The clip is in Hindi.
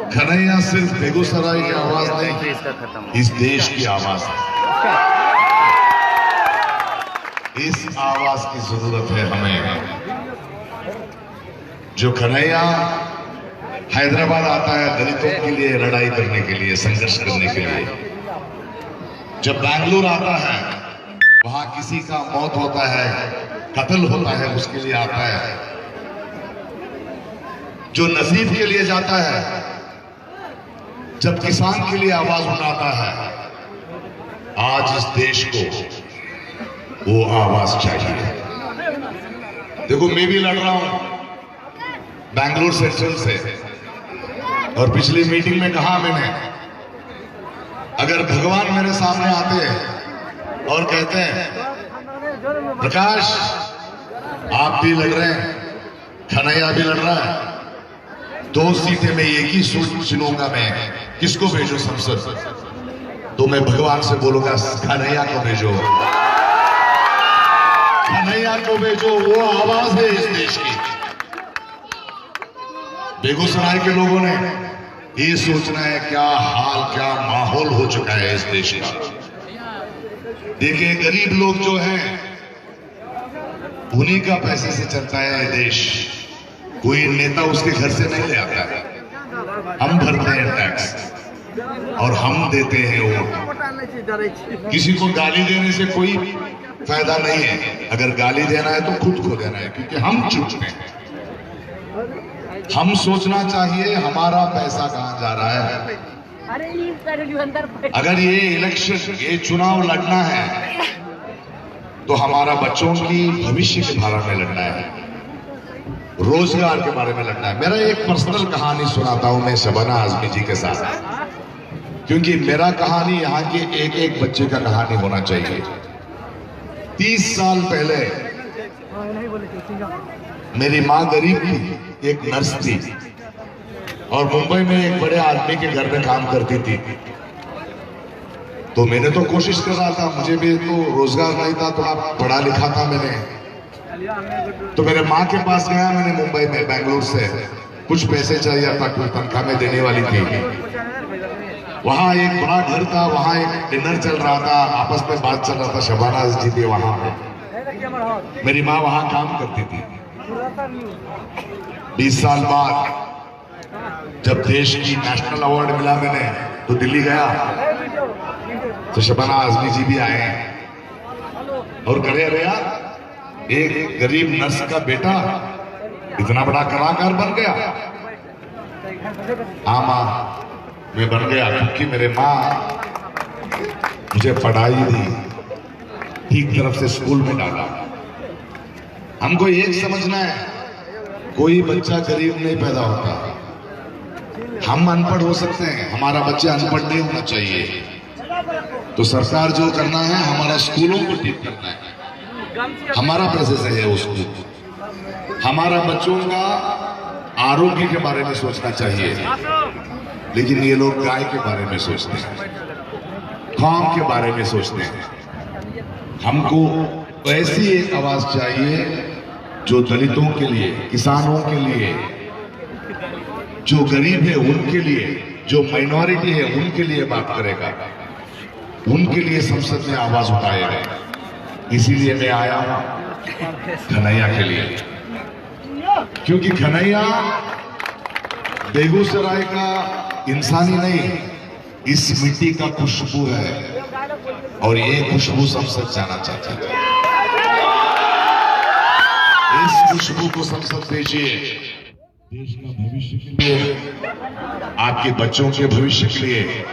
कन्हैया सिर्फ बेगूसराय की आवाज नहीं, इस देश की आवाज है। इस आवाज की जरूरत है हमें। जो कन्हैया हैदराबाद आता है दलितों के लिए लड़ाई करने के लिए, संघर्ष करने के लिए, जब बैंगलोर आता है वहां किसी का मौत होता है, कत्ल होता है, उसके लिए आता है। जो नजीब के लिए जाता है, जब किसान के लिए आवाज उठाता है, आज इस देश को वो आवाज चाहिए। देखो मैं भी लड़ रहा हूं बैंगलोर सेंट्रल से, और पिछली मीटिंग में कहा मैंने, अगर भगवान मेरे सामने आते हैं और कहते हैं प्रकाश आप भी लड़ रहे हैं, कन्हैया भी लड़ रहा है, 2 सीटें में एक ही चुनूंगा, मैं किसको भेजो संसद, तो मैं भगवान से बोलूंगा कन्हैया को भेजो, कन्हैया को भेजो। वो आवाज है इस देश की। बेगूसराय के लोगों ने ये सोचना है क्या हाल, क्या माहौल हो चुका है इस देश का। देखिए गरीब लोग जो हैं उन्हीं का पैसे से चलता है ये देश, कोई नेता उसके घर से नहीं ले आता है। हम भरते हैं टैक्स और हम देते हैं वोट। किसी को गाली देने से कोई फायदा नहीं है, अगर गाली देना है तो खुद को देना है, क्योंकि हम चुनते हैं। हम सोचना चाहिए हमारा पैसा कहां जा रहा है। अगर ये इलेक्शन, ये चुनाव लड़ना है तो हमारा बच्चों की भविष्य के बारे में लड़ना है, रोजगार के बारे में लड़ना है। मेरा एक पर्सनल कहानी सुनाता हूं मैं शबाना आजमी जी के साथ, क्योंकि मेरा कहानी यहाँ के एक एक बच्चे का कहानी होना चाहिए। 30 साल पहले मेरी माँ गरीब थी, एक नर्स थी, और मुंबई में एक बड़े आदमी के घर में काम करती थी। तो मैंने तो कोशिश कर रहा था, मुझे भी तो रोजगार नहीं था, थोड़ा पढ़ा लिखा था मैंने, तो मेरे माँ के पास गया मैंने मुंबई में, बैंगलोर से कुछ पैसे चाहिए था, कुछ तनख्वाह में देने वाली थी। वहां एक बड़ा घर था, वहां एक डिनर चल रहा था, आपस में बात चल रहा था, शबाना जी थी वहां पे, मेरी माँ वहां काम करती थी। 20 साल बाद जब देश की नेशनल अवार्ड मिला मैंने, तो दिल्ली गया तो शबाना आजमी जी भी आए और करे, अरे यार एक गरीब नर्स का बेटा इतना बड़ा कलाकार बन गया। हाँ माँ मैं बन गया, क्योंकि मेरे माँ मुझे पढ़ाई दी, ठीक तरफ से स्कूल में डाला। हमको एक समझना है, कोई बच्चा गरीब नहीं पैदा होता। हम अनपढ़ हो सकते हैं, हमारा बच्चा अनपढ़ नहीं होना चाहिए। तो सरकार जो करना है, हमारा स्कूलों को ठीक करना है, हमारा पैसे से है वो स्कूल। हमारा बच्चों का आरोग्य के बारे में सोचना चाहिए, लेकिन ये लोग गाय के बारे में सोचते हैं, काम के बारे में सोचते हैं। हमको ऐसी एक आवाज चाहिए जो दलितों के लिए, किसानों के लिए, जो गरीब है उनके लिए, जो माइनॉरिटी है उनके लिए बात करेगा, उनके लिए संसद में आवाज उठाएगा। इसीलिए मैं आया हूं कन्हैया के लिए, क्योंकि कन्हैया बेगूसराय का इंसानी नहीं, इस मिट्टी का खुशबू है, और ये खुशबू संसद जाना चाहता है। इस खुशबू को संसद भेजिए, देश का भविष्य के लिए, आपके बच्चों के भविष्य के लिए।